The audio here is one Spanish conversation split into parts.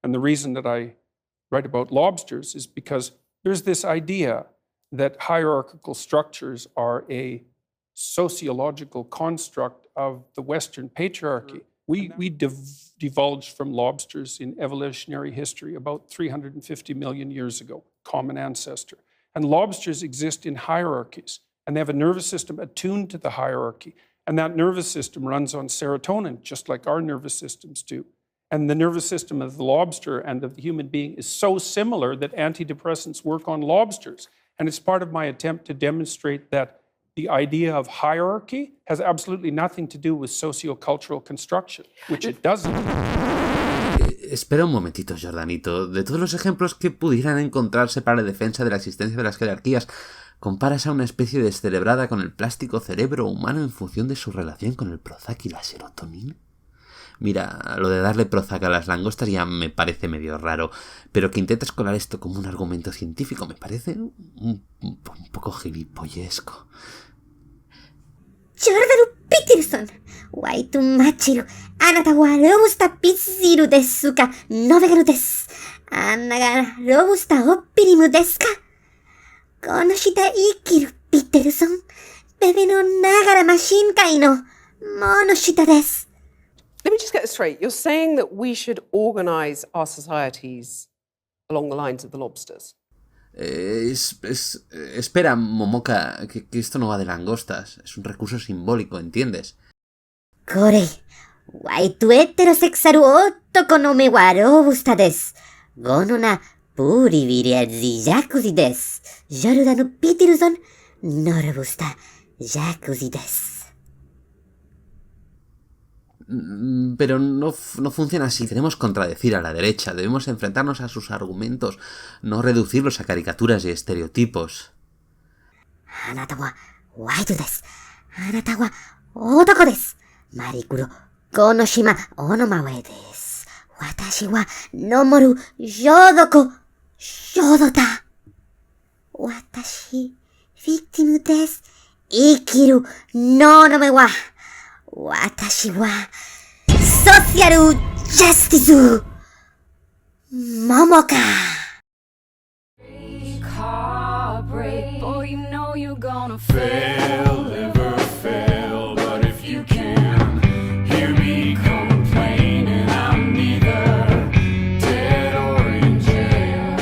And the reason that I write about lobsters is because there's this idea that hierarchical structures are a sociological construct of the Western patriarchy. We divulged from lobsters in evolutionary history about 350 million years ago, common ancestor. And lobsters exist in hierarchies, and they have a nervous system attuned to the hierarchy. And that nervous system runs on serotonin, just like our nervous systems do. And the nervous system of the lobster and of the human being is so similar that antidepressants work on lobsters. And it's part of my attempt to demonstrate that the idea of hierarchy has absolutely nothing to do with sociocultural construction, which it doesn't. Espera un momentito, Jordanito. De todos los ejemplos que pudieran encontrarse para la defensa de la existencia de las jerarquías, comparas a una especie descerebrada con el plástico cerebro humano en función de su relación con el Prozac y la serotonina. Mira, lo de darle Prozac a las langostas ya me parece medio raro, pero que intentes colar esto como un argumento científico me parece un poco gilipollesco. Jordan Peterson, White Machiru, anata wa robusta pizziru desu ka, no vegano desu. Anna ga robusta oppirimu desu ka? Konoshita ikiru Peterson, bebe no nagara machine kai no monoshita desu. Let me just get this straight. You're saying that we should organize our societies along the lines of the lobsters. Espera, Momoka, que esto no va de langostas. Es un recurso simbólico, ¿entiendes? Kore, white heterosexual otoko no me wa robusta desu. Gono na puriviria jacuzzi desu. Jordan Peterson no robusta jacuzzi desu. Pero no funciona así. Queremos contradecir a la derecha. Debemos enfrentarnos a sus argumentos, no reducirlos a caricaturas y estereotipos. Anata wa white desu. Anata wa otoko desu. Marikuro, konoshima onomae desu. Watashi wa nomoru yodoko yodota. Watashi victim desu. Ikiru no nome wa Watashi wa social justice Momoka. Heartbreak, boy, you know you're gonna fail, never fail. But if you can hear me complaining, I'm neither dead or in jail.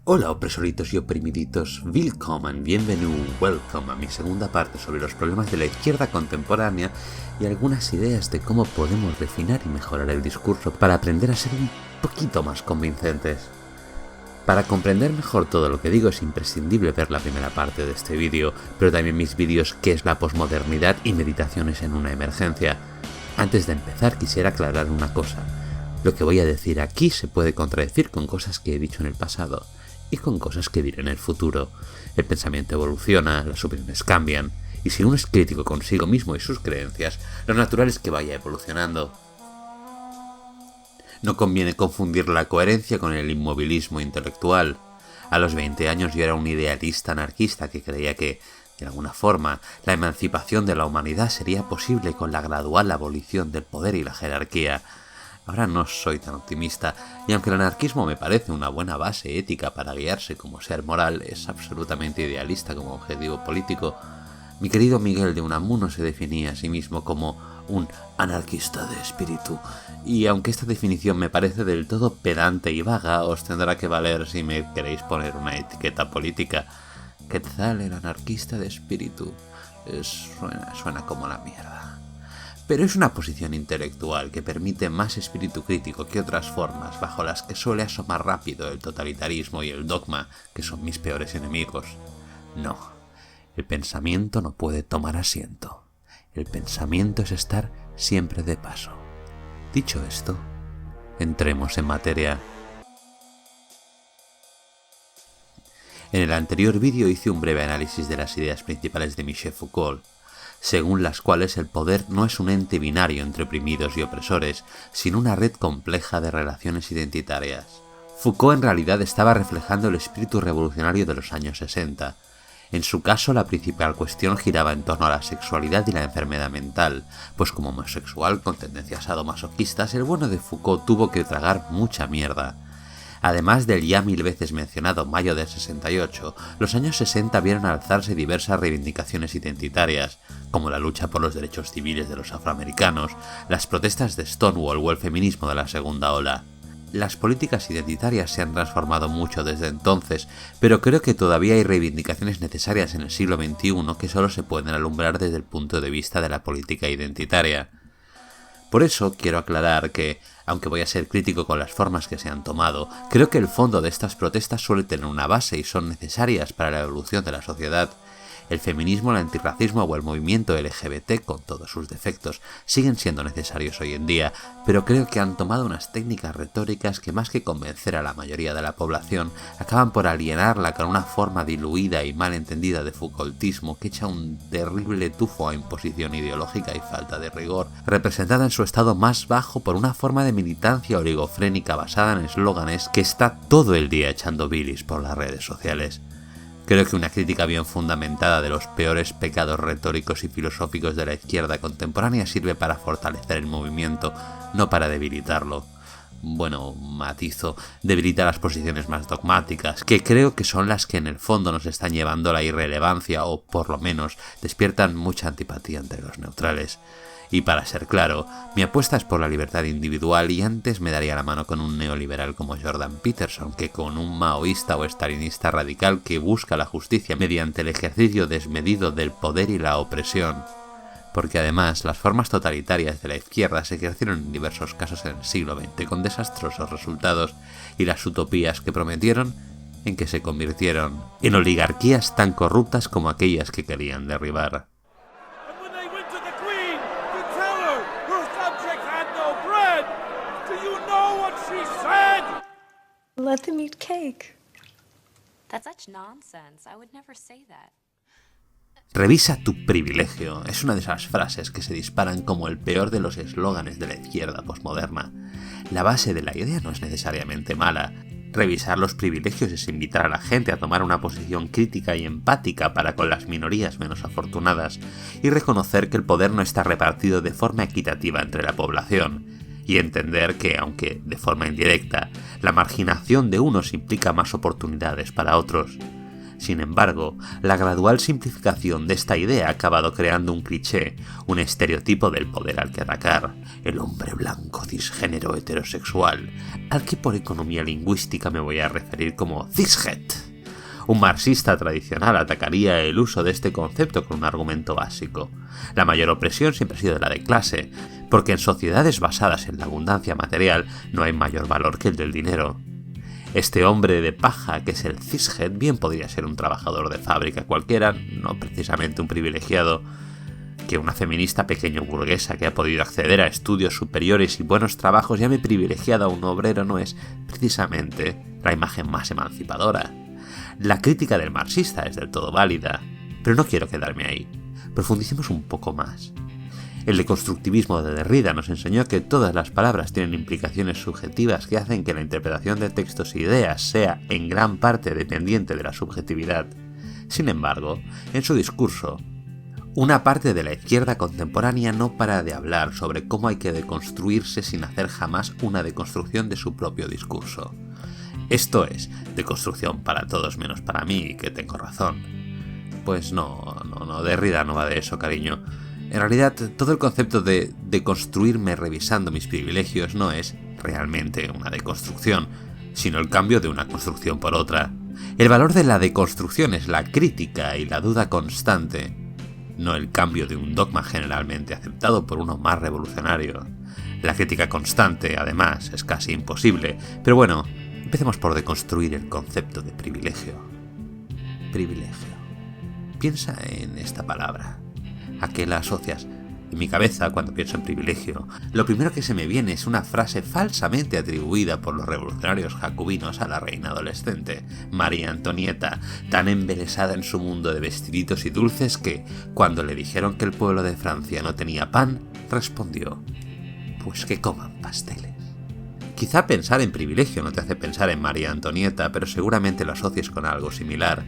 Hola, opresoritos y oprimiditos. Willkommen, bienvenido, welcome a mi segunda parte sobre los problemas de la izquierda contemporánea y algunas ideas de cómo podemos refinar y mejorar el discurso para aprender a ser un poquito más convincentes. Para comprender mejor todo lo que digo es imprescindible ver la primera parte de este vídeo, pero también mis vídeos ¿Qué es la posmodernidad? Y meditaciones en una emergencia. Antes de empezar quisiera aclarar una cosa. Lo que voy a decir aquí se puede contradecir con cosas que he dicho en el pasado y con cosas que diré en el futuro. El pensamiento evoluciona, las opiniones cambian, y si uno es crítico consigo mismo y sus creencias, lo natural es que vaya evolucionando. No conviene confundir la coherencia con el inmovilismo intelectual. A los 20 años yo era un idealista anarquista que creía que, de alguna forma, la emancipación de la humanidad sería posible con la gradual abolición del poder y la jerarquía. Ahora no soy tan optimista, y aunque el anarquismo me parece una buena base ética para guiarse como ser moral, es absolutamente idealista como objetivo político. Mi querido Miguel de Unamuno se definía a sí mismo como un anarquista de espíritu, y aunque esta definición me parece del todo pedante y vaga, os tendrá que valer si me queréis poner una etiqueta política. ¿Qué tal el anarquista de espíritu? Suena como la mierda. Pero es una posición intelectual que permite más espíritu crítico que otras formas bajo las que suele asomar rápido el totalitarismo y el dogma, que son mis peores enemigos. No, el pensamiento no puede tomar asiento. El pensamiento es estar siempre de paso. Dicho esto, entremos en materia. En el anterior vídeo hice un breve análisis de las ideas principales de Michel Foucault, según las cuales el poder no es un ente binario entre oprimidos y opresores, sino una red compleja de relaciones identitarias. Foucault en realidad estaba reflejando el espíritu revolucionario de los años 60. En su caso, la principal cuestión giraba en torno a la sexualidad y la enfermedad mental, pues como homosexual con tendencias sadomasoquistas, el bueno de Foucault tuvo que tragar mucha mierda. Además del ya 1000 veces mencionado mayo del 68, los años 60 vieron alzarse diversas reivindicaciones identitarias, como la lucha por los derechos civiles de los afroamericanos, las protestas de Stonewall o el feminismo de la segunda ola. Las políticas identitarias se han transformado mucho desde entonces, pero creo que todavía hay reivindicaciones necesarias en el siglo XXI que solo se pueden alumbrar desde el punto de vista de la política identitaria. Por eso quiero aclarar que, aunque voy a ser crítico con las formas que se han tomado, creo que el fondo de estas protestas suele tener una base y son necesarias para la evolución de la sociedad. El feminismo, el antirracismo o el movimiento LGBT, con todos sus defectos, siguen siendo necesarios hoy en día, pero creo que han tomado unas técnicas retóricas que más que convencer a la mayoría de la población, acaban por alienarla con una forma diluida y mal entendida de Foucaultismo que echa un terrible tufo a imposición ideológica y falta de rigor, representada en su estado más bajo por una forma de militancia oligofrénica basada en eslóganes que está todo el día echando bilis por las redes sociales. Creo que una crítica bien fundamentada de los peores pecados retóricos y filosóficos de la izquierda contemporánea sirve para fortalecer el movimiento, no para debilitarlo. Bueno, matizo, debilita las posiciones más dogmáticas, que creo que son las que en el fondo nos están llevando a la irrelevancia o, por lo menos, despiertan mucha antipatía entre los neutrales. Y para ser claro, mi apuesta es por la libertad individual y antes me daría la mano con un neoliberal como Jordan Peterson que con un maoísta o estalinista radical que busca la justicia mediante el ejercicio desmedido del poder y la opresión. Porque además las formas totalitarias de la izquierda se ejercieron en diversos casos en el siglo XX con desastrosos resultados y las utopías que prometieron en que se convirtieron en oligarquías tan corruptas como aquellas que querían derribar. Let them eat cake. That's such nonsense. I would never say that. Revisa tu privilegio es una de esas frases que se disparan como el peor de los eslóganes de la izquierda posmoderna. La base de la idea no es necesariamente mala. Revisar los privilegios es invitar a la gente a tomar una posición crítica y empática para con las minorías menos afortunadas y reconocer que el poder no está repartido de forma equitativa entre la población. Y entender que, aunque de forma indirecta, la marginación de unos implica más oportunidades para otros. Sin embargo, la gradual simplificación de esta idea ha acabado creando un cliché, un estereotipo del poder al que atacar, el hombre blanco cisgénero heterosexual, al que por economía lingüística me voy a referir como cishet. Un marxista tradicional atacaría el uso de este concepto con un argumento básico. La mayor opresión siempre ha sido la de clase, porque en sociedades basadas en la abundancia material no hay mayor valor que el del dinero. Este hombre de paja que es el cishet bien podría ser un trabajador de fábrica cualquiera, no precisamente un privilegiado, que una feminista pequeño burguesa que ha podido acceder a estudios superiores y buenos trabajos llame privilegiada a un obrero no es precisamente la imagen más emancipadora. La crítica del marxista es del todo válida, pero no quiero quedarme ahí. Profundicemos un poco más. El deconstructivismo de Derrida nos enseñó que todas las palabras tienen implicaciones subjetivas que hacen que la interpretación de textos e ideas sea en gran parte dependiente de la subjetividad. Sin embargo, en su discurso, una parte de la izquierda contemporánea no para de hablar sobre cómo hay que deconstruirse sin hacer jamás una deconstrucción de su propio discurso. Esto es, deconstrucción para todos menos para mí, que tengo razón. Pues no, Derrida no va de eso, cariño. En realidad, todo el concepto de deconstruirme revisando mis privilegios no es realmente una deconstrucción, sino el cambio de una construcción por otra. El valor de la deconstrucción es la crítica y la duda constante, no el cambio de un dogma generalmente aceptado por uno más revolucionario. La crítica constante, además, es casi imposible, pero bueno, empecemos por deconstruir el concepto de privilegio. Privilegio. Piensa en esta palabra. ¿A qué la asocias? En mi cabeza, cuando pienso en privilegio, lo primero que se me viene es una frase falsamente atribuida por los revolucionarios jacobinos a la reina adolescente, María Antonieta, tan embelesada en su mundo de vestiditos y dulces que, cuando le dijeron que el pueblo de Francia no tenía pan, respondió: pues que coman pasteles. Quizá pensar en privilegio no te hace pensar en María Antonieta, pero seguramente lo asocies con algo similar.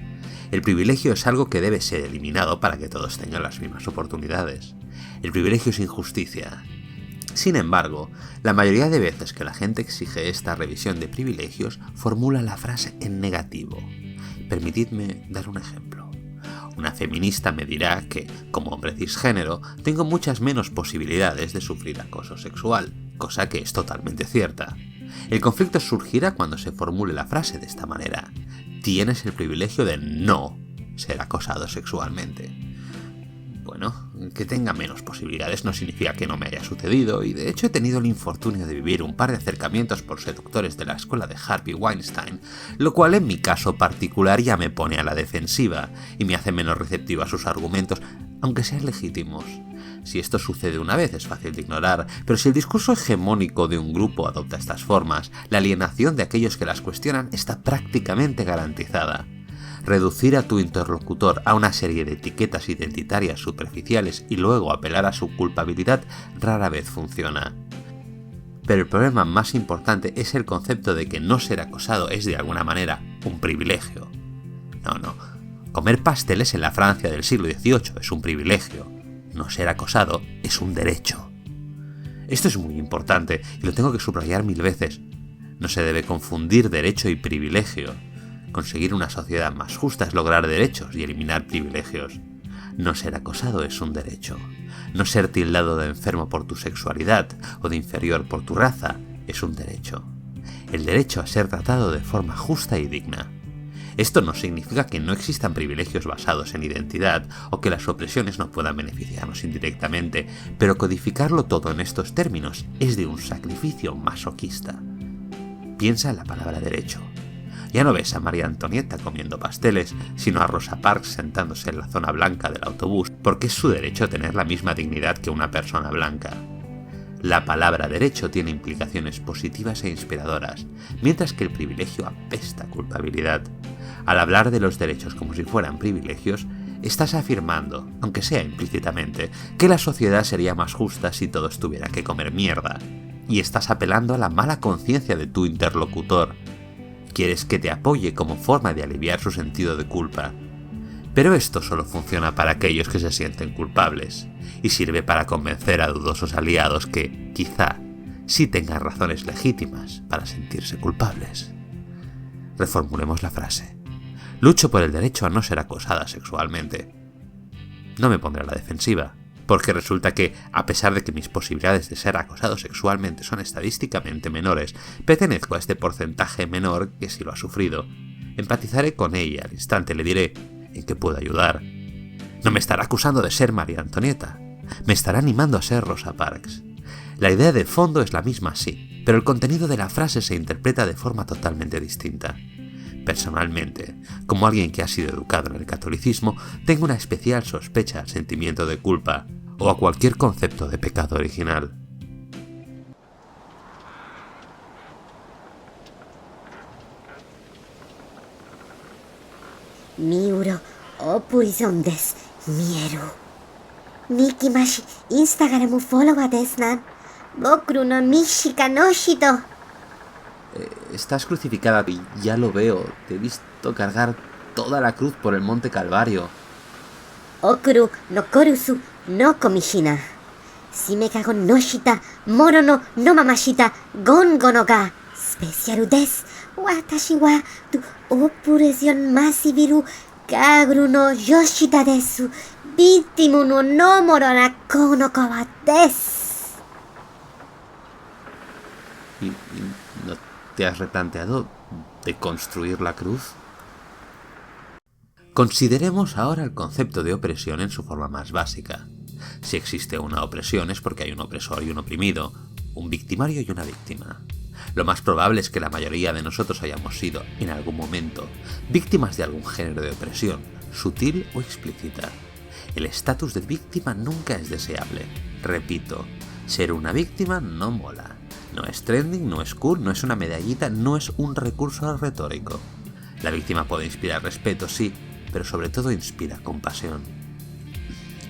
El privilegio es algo que debe ser eliminado para que todos tengan las mismas oportunidades. El privilegio es injusticia. Sin embargo, la mayoría de veces que la gente exige esta revisión de privilegios, formula la frase en negativo. Permitidme dar un ejemplo. Una feminista me dirá que, como hombre cisgénero, tengo muchas menos posibilidades de sufrir acoso sexual, cosa que es totalmente cierta. El conflicto surgirá cuando se formule la frase de esta manera. Tienes el privilegio de no ser acosado sexualmente. Bueno, que tenga menos posibilidades no significa que no me haya sucedido, y de hecho he tenido el infortunio de vivir un par de acercamientos por seductores de la escuela de Harvey Weinstein, lo cual en mi caso particular ya me pone a la defensiva y me hace menos receptivo a sus argumentos, aunque sean legítimos. Si esto sucede una vez es fácil de ignorar, pero si el discurso hegemónico de un grupo adopta estas formas, la alienación de aquellos que las cuestionan está prácticamente garantizada. Reducir a tu interlocutor a una serie de etiquetas identitarias superficiales y luego apelar a su culpabilidad rara vez funciona. Pero el problema más importante es el concepto de que no ser acosado es de alguna manera un privilegio. No. Comer pasteles en la Francia del siglo XVIII es un privilegio. No ser acosado es un derecho. Esto es muy importante y lo tengo que subrayar 1000 veces. No se debe confundir derecho y privilegio. Conseguir una sociedad más justa es lograr derechos y eliminar privilegios. No ser acosado es un derecho. No ser tildado de enfermo por tu sexualidad o de inferior por tu raza es un derecho. El derecho a ser tratado de forma justa y digna. Esto no significa que no existan privilegios basados en identidad o que las opresiones no puedan beneficiarnos indirectamente, pero codificarlo todo en estos términos es de un sacrificio masoquista. Piensa en la palabra derecho. Ya no ves a María Antonieta comiendo pasteles, sino a Rosa Parks sentándose en la zona blanca del autobús, porque es su derecho tener la misma dignidad que una persona blanca. La palabra derecho tiene implicaciones positivas e inspiradoras, mientras que el privilegio apesta culpabilidad. Al hablar de los derechos como si fueran privilegios, estás afirmando, aunque sea implícitamente, que la sociedad sería más justa si todos tuvieran que comer mierda, y estás apelando a la mala conciencia de tu interlocutor. Quieres que te apoye como forma de aliviar su sentido de culpa. Pero esto solo funciona para aquellos que se sienten culpables, y sirve para convencer a dudosos aliados que, quizá, sí tengan razones legítimas para sentirse culpables. Reformulemos la frase. Lucho por el derecho a no ser acosada sexualmente. No me pondré a la defensiva, porque resulta que, a pesar de que mis posibilidades de ser acosado sexualmente son estadísticamente menores, pertenezco a este porcentaje menor que sí lo ha sufrido. Empatizaré con ella al instante, le diré en qué puedo ayudar. No me estará acusando de ser María Antonieta, me estará animando a ser Rosa Parks. La idea de fondo es la misma, sí, pero el contenido de la frase se interpreta de forma totalmente distinta. Personalmente, como alguien que ha sido educado en el catolicismo, tengo una especial sospecha al sentimiento de culpa o a cualquier concepto de pecado original. Miuro Opurizon desu, Mieru. Mikimashi Instagram follower desu nan. Boku no Mishika no Shito. Estás crucificada y ya lo veo. Te he visto cargar toda la cruz por el monte Calvario. Okuru no korusu no komishina. Shimekago no shita, moro no mamashita, gongo no ga special desu. Watashi wa tu operation masiviru kaguru no yoshida desu. Víctima no nomoro na kono kawa desu. ¿Y no te has replanteado de construir la cruz? Consideremos ahora el concepto de opresión en su forma más básica. Si existe una opresión es porque hay un opresor y un oprimido, un victimario y una víctima. Lo más probable es que la mayoría de nosotros hayamos sido, en algún momento, víctimas de algún género de opresión, sutil o explícita. El estatus de víctima nunca es deseable. Repito, ser una víctima no mola. No es trending, no es cool, no es una medallita, no es un recurso retórico. La víctima puede inspirar respeto, sí, pero sobre todo inspira compasión.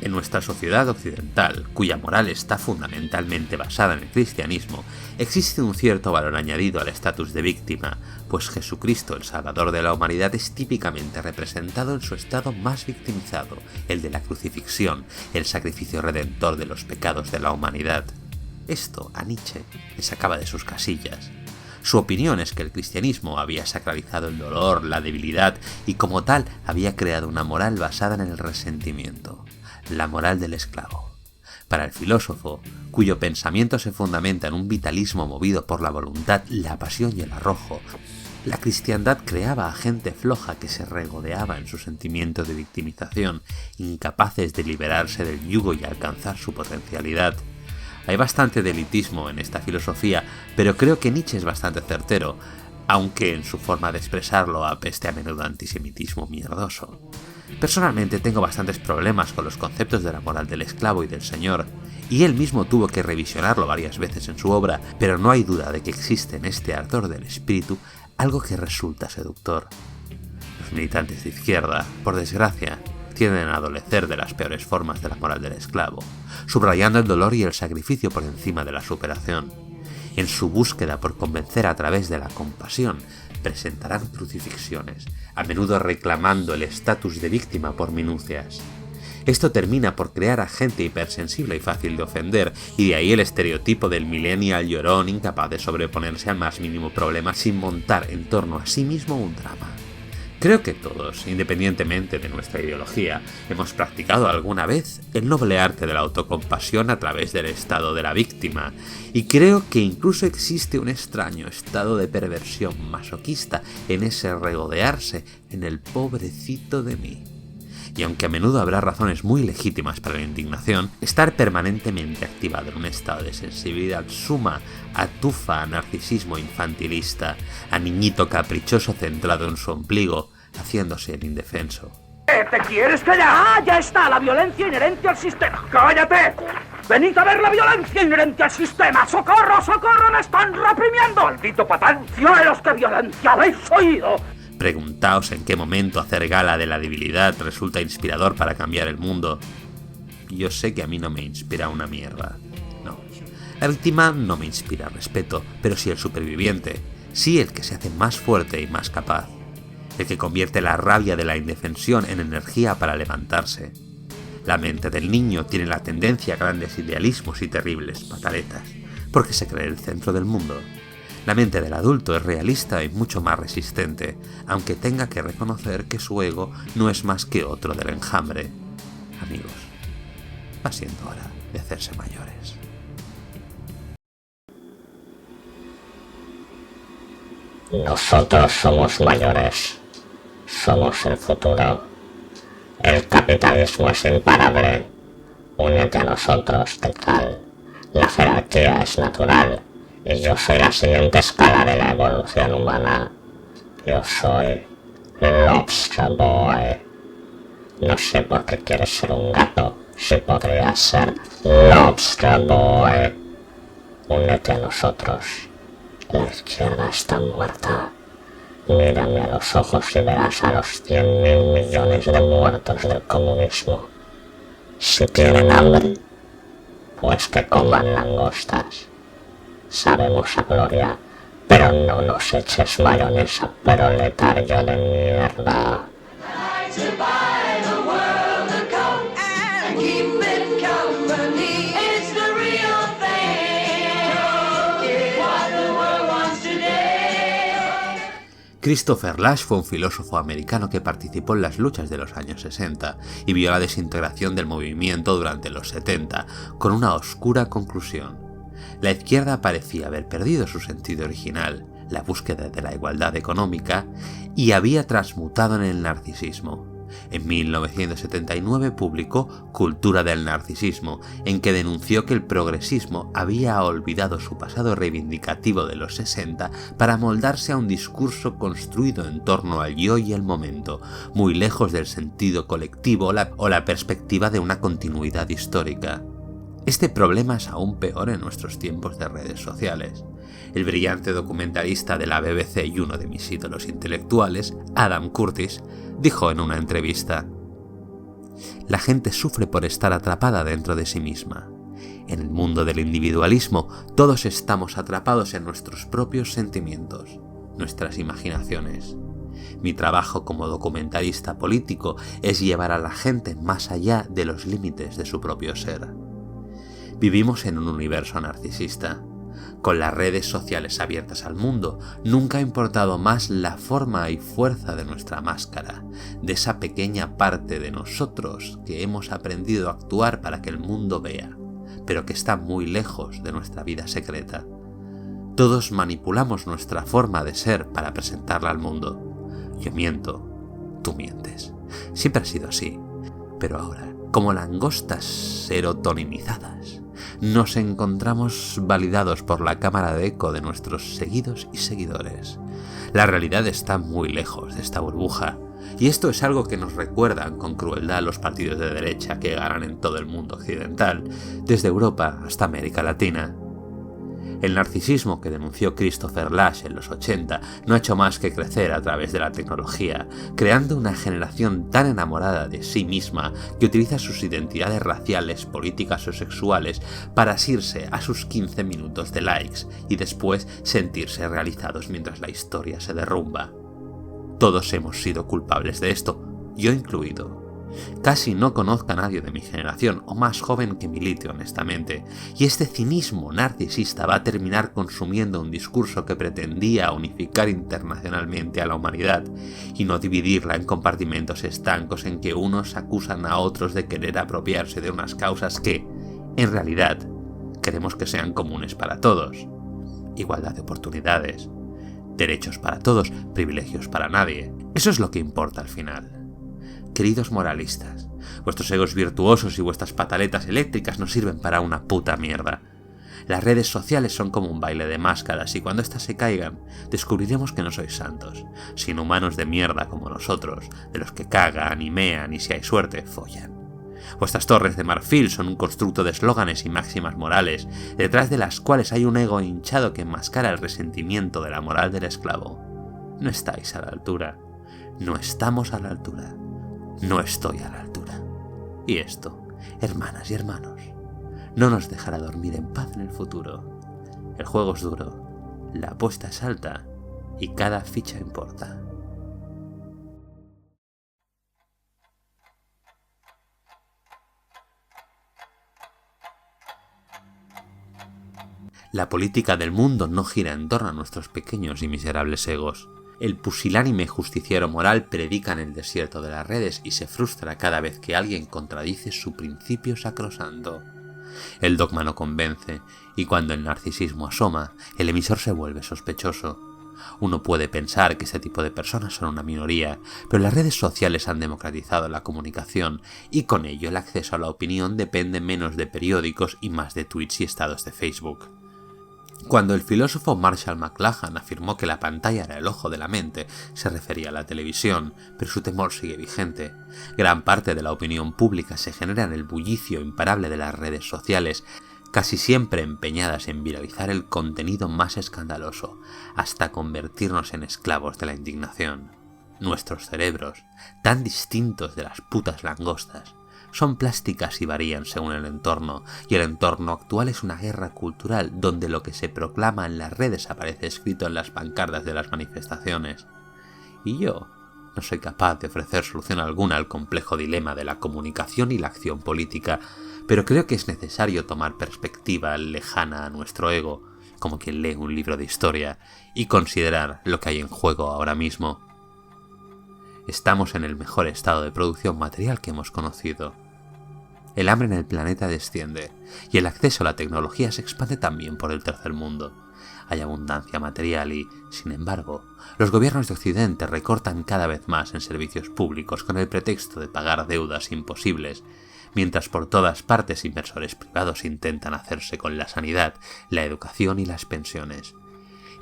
En nuestra sociedad occidental, cuya moral está fundamentalmente basada en el cristianismo, existe un cierto valor añadido al estatus de víctima, pues Jesucristo, el Salvador de la humanidad, es típicamente representado en su estado más victimizado, el de la crucifixión, el sacrificio redentor de los pecados de la humanidad. Esto a Nietzsche le sacaba de sus casillas. Su opinión es que el cristianismo había sacralizado el dolor, la debilidad y como tal había creado una moral basada en el resentimiento, la moral del esclavo. Para el filósofo, cuyo pensamiento se fundamenta en un vitalismo movido por la voluntad, la pasión y el arrojo, la cristiandad creaba a gente floja que se regodeaba en su sentimiento de victimización, incapaces de liberarse del yugo y alcanzar su potencialidad. Hay bastante de elitismo en esta filosofía, pero creo que Nietzsche es bastante certero, aunque en su forma de expresarlo apeste a menudo antisemitismo mierdoso. Personalmente tengo bastantes problemas con los conceptos de la moral del esclavo y del señor, y él mismo tuvo que revisionarlo varias veces en su obra, pero no hay duda de que existe en este ardor del espíritu algo que resulta seductor. Los militantes de izquierda, por desgracia, tienden a adolecer de las peores formas de la moral del esclavo, subrayando el dolor y el sacrificio por encima de la superación. En su búsqueda por convencer a través de la compasión, presentarán crucifixiones, a menudo reclamando el estatus de víctima por minucias. Esto termina por crear a gente hipersensible y fácil de ofender, y de ahí el estereotipo del millennial llorón incapaz de sobreponerse al más mínimo problema sin montar en torno a sí mismo un drama. Creo que todos, independientemente de nuestra ideología, hemos practicado alguna vez el noble arte de la autocompasión a través del estado de la víctima, y creo que incluso existe un extraño estado de perversión masoquista en ese regodearse en el pobrecito de mí. Y aunque a menudo habrá razones muy legítimas para la indignación, estar permanentemente activado en un estado de sensibilidad suma atufa a narcisismo infantilista, a niñito caprichoso centrado en su ombligo, haciéndose el indefenso. ¿Te quieres callar? ¡Ah, ya está! La violencia inherente al sistema. ¡Cállate! ¡Venid a ver la violencia inherente al sistema! ¡Socorro, socorro! ¡Me están reprimiendo! ¡Maldito patán! ¡Cielos, qué violencia! ¿Habéis oído? Preguntaos en qué momento hacer gala de la debilidad resulta inspirador para cambiar el mundo. Yo sé que a mí no me inspira una mierda. No. La víctima no me inspira respeto, pero sí el superviviente. Sí el que se hace más fuerte y más capaz. El que convierte la rabia de la indefensión en energía para levantarse. La mente del niño tiene la tendencia a grandes idealismos y terribles pataletas, porque se cree el centro del mundo. La mente del adulto es realista y mucho más resistente, aunque tenga que reconocer que su ego no es más que otro del enjambre. Amigos, va siendo hora de hacerse mayores. Nosotros somos mayores. Somos el futuro. El capitalismo es imparable. Únete a nosotros, ¿qué tal? La jerarquía es natural. Y yo soy la siguiente escala de la evolución humana. Yo soy Lobster Boy. No sé por qué quieres ser un gato, si podrías ser Lobster Boy. Únete a nosotros. La izquierda está muerta. Mírame a los ojos y verás a los 100.000 millones de muertos del comunismo. Si tienen hambre, pues que coman langostas. Sabemos a gloria, pero no nos eches mayonesa, proletario de mierda. Christopher Lasch fue un filósofo americano que participó en las luchas de los años 60 y vio la desintegración del movimiento durante los 70, con una oscura conclusión. La izquierda parecía haber perdido su sentido original, la búsqueda de la igualdad económica, y había transmutado en el narcisismo. En 1979 publicó Cultura del narcisismo, en que denunció que el progresismo había olvidado su pasado reivindicativo de los 60 para moldarse a un discurso construido en torno al yo y el momento, muy lejos del sentido colectivo o la perspectiva de una continuidad histórica. Este problema es aún peor en nuestros tiempos de redes sociales. El brillante documentalista de la BBC y uno de mis ídolos intelectuales, Adam Curtis, dijo en una entrevista: La gente sufre por estar atrapada dentro de sí misma. En el mundo del individualismo, todos estamos atrapados en nuestros propios sentimientos, nuestras imaginaciones. Mi trabajo como documentalista político es llevar a la gente más allá de los límites de su propio ser. Vivimos en un universo narcisista. Con las redes sociales abiertas al mundo, nunca ha importado más la forma y fuerza de nuestra máscara, de esa pequeña parte de nosotros que hemos aprendido a actuar para que el mundo vea, pero que está muy lejos de nuestra vida secreta. Todos manipulamos nuestra forma de ser para presentarla al mundo. Yo miento, tú mientes. Siempre ha sido así, pero ahora, como langostas serotoninizadas, nos encontramos validados por la cámara de eco de nuestros seguidos y seguidores. La realidad está muy lejos de esta burbuja, y esto es algo que nos recuerdan con crueldad los partidos de derecha que ganan en todo el mundo occidental, desde Europa hasta América Latina. El narcisismo que denunció Christopher Lasch en los 80 no ha hecho más que crecer a través de la tecnología, creando una generación tan enamorada de sí misma que utiliza sus identidades raciales, políticas o sexuales para asirse a sus 15 minutos de likes y después sentirse realizados mientras la historia se derrumba. Todos hemos sido culpables de esto, yo incluido. Casi no conozco a nadie de mi generación o más joven que milite honestamente, y este cinismo narcisista va a terminar consumiendo un discurso que pretendía unificar internacionalmente a la humanidad y no dividirla en compartimentos estancos en que unos acusan a otros de querer apropiarse de unas causas que, en realidad, queremos que sean comunes para todos. Igualdad de oportunidades, derechos para todos, privilegios para nadie. Eso es lo que importa al final. Queridos moralistas, vuestros egos virtuosos y vuestras pataletas eléctricas no sirven para una puta mierda. Las redes sociales son como un baile de máscaras y cuando éstas se caigan, descubriremos que no sois santos, sino humanos de mierda como nosotros, de los que cagan y mean y si hay suerte, follan. Vuestras torres de marfil son un constructo de eslóganes y máximas morales, detrás de las cuales hay un ego hinchado que enmascara el resentimiento de la moral del esclavo. No estáis a la altura. No estamos a la altura. No estoy a la altura. Y esto, hermanas y hermanos, no nos dejará dormir en paz en el futuro. El juego es duro, la apuesta es alta y cada ficha importa. La política del mundo no gira en torno a nuestros pequeños y miserables egos. El pusilánime justiciero moral predica en el desierto de las redes y se frustra cada vez que alguien contradice su principio sacrosanto. El dogma no convence, y cuando el narcisismo asoma, el emisor se vuelve sospechoso. Uno puede pensar que este tipo de personas son una minoría, pero las redes sociales han democratizado la comunicación, y con ello el acceso a la opinión depende menos de periódicos y más de tweets y estados de Facebook. Cuando el filósofo Marshall McLuhan afirmó que la pantalla era el ojo de la mente, se refería a la televisión, pero su temor sigue vigente. Gran parte de la opinión pública se genera en el bullicio imparable de las redes sociales, casi siempre empeñadas en viralizar el contenido más escandaloso, hasta convertirnos en esclavos de la indignación. Nuestros cerebros, tan distintos de las putas langostas, son plásticas y varían según el entorno, y el entorno actual es una guerra cultural donde lo que se proclama en las redes aparece escrito en las pancartas de las manifestaciones. Y yo no soy capaz de ofrecer solución alguna al complejo dilema de la comunicación y la acción política, pero creo que es necesario tomar perspectiva lejana a nuestro ego, como quien lee un libro de historia, y considerar lo que hay en juego ahora mismo. Estamos en el mejor estado de producción material que hemos conocido. El hambre en el planeta desciende, y el acceso a la tecnología se expande también por el tercer mundo. Hay abundancia material y, sin embargo, los gobiernos de Occidente recortan cada vez más en servicios públicos con el pretexto de pagar deudas imposibles, mientras por todas partes inversores privados intentan hacerse con la sanidad, la educación y las pensiones.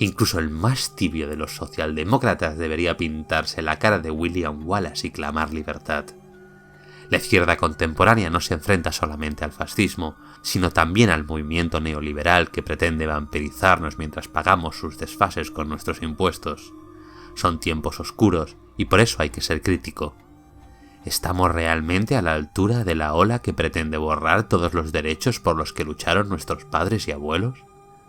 Incluso el más tibio de los socialdemócratas debería pintarse la cara de William Wallace y clamar libertad. La izquierda contemporánea no se enfrenta solamente al fascismo, sino también al movimiento neoliberal que pretende vampirizarnos mientras pagamos sus desfases con nuestros impuestos. Son tiempos oscuros y por eso hay que ser crítico. ¿Estamos realmente a la altura de la ola que pretende borrar todos los derechos por los que lucharon nuestros padres y abuelos?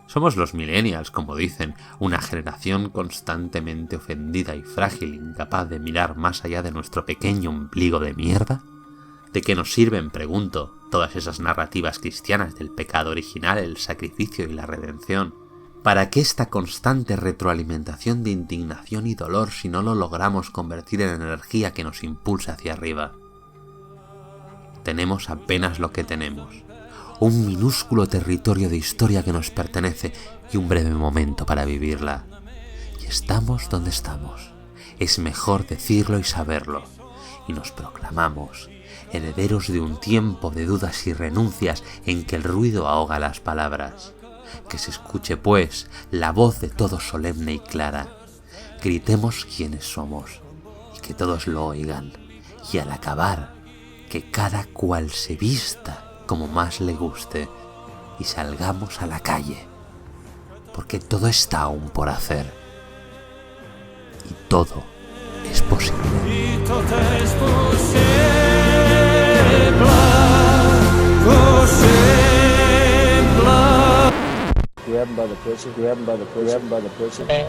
Somos los millennials, como dicen, una generación constantemente ofendida y frágil, incapaz de mirar más allá de nuestro pequeño ombligo de mierda. ¿De qué nos sirven, pregunto, todas esas narrativas cristianas del pecado original, el sacrificio y la redención? ¿Para qué esta constante retroalimentación de indignación y dolor si no lo logramos convertir en energía que nos impulse hacia arriba? Tenemos apenas lo que tenemos. Un minúsculo territorio de historia que nos pertenece y un breve momento para vivirla. Y estamos donde estamos. Es mejor decirlo y saberlo. Y nos proclamamos herederos de un tiempo de dudas y renuncias en que el ruido ahoga las palabras. Que se escuche, pues, la voz de todos solemne y clara. Gritemos quiénes somos y que todos lo oigan. Y al acabar, que cada cual se vista como más le guste y salgamos a la calle, porque todo está aún por hacer y todo es posible.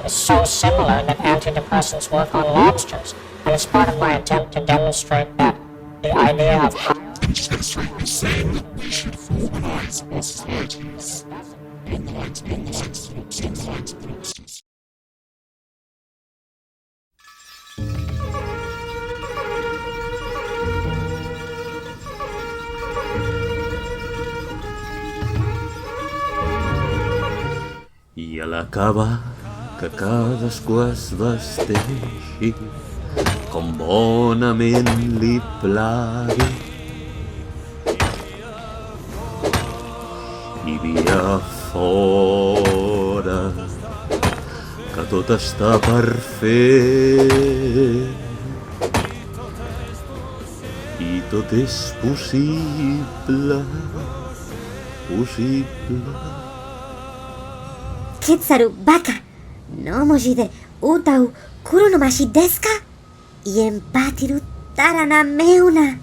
It's so similar that antidepressants work on lobsters, and it's part of my attempt to demonstrate that the idea of I a l'acabar que cadascú es vesteixi com bonament li plagui. I via fora que tot està per fer i tot és possible, possible. Quetzalú, baka, no moji de utau kurunomashi desu ka? Y empatiru tarana meuna.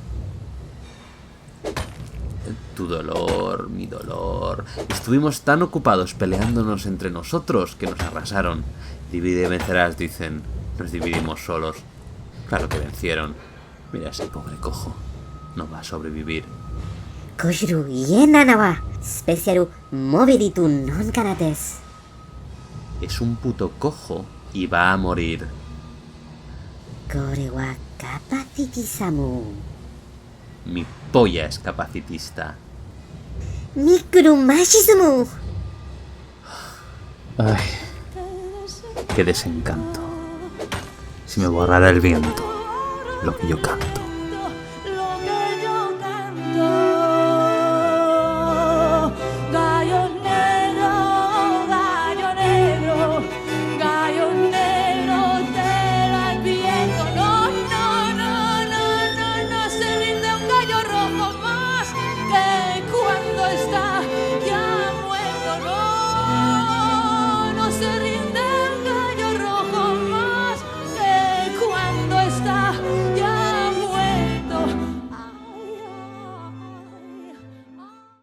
Tu dolor, mi dolor. Estuvimos tan ocupados peleándonos entre nosotros que nos arrasaron. Divide y vencerás, dicen. Nos dividimos solos. Claro que vencieron. Mira ese pobre cojo. No va a sobrevivir. Kojiru ienana wa specialu mobilitu non kana desu. Es un puto cojo y va a morir. Kore wa kapacitisamu. Mi polla es capacitista. Mikurumashizumu. Ay, qué desencanto. Si me borrara el viento, lo que yo canto.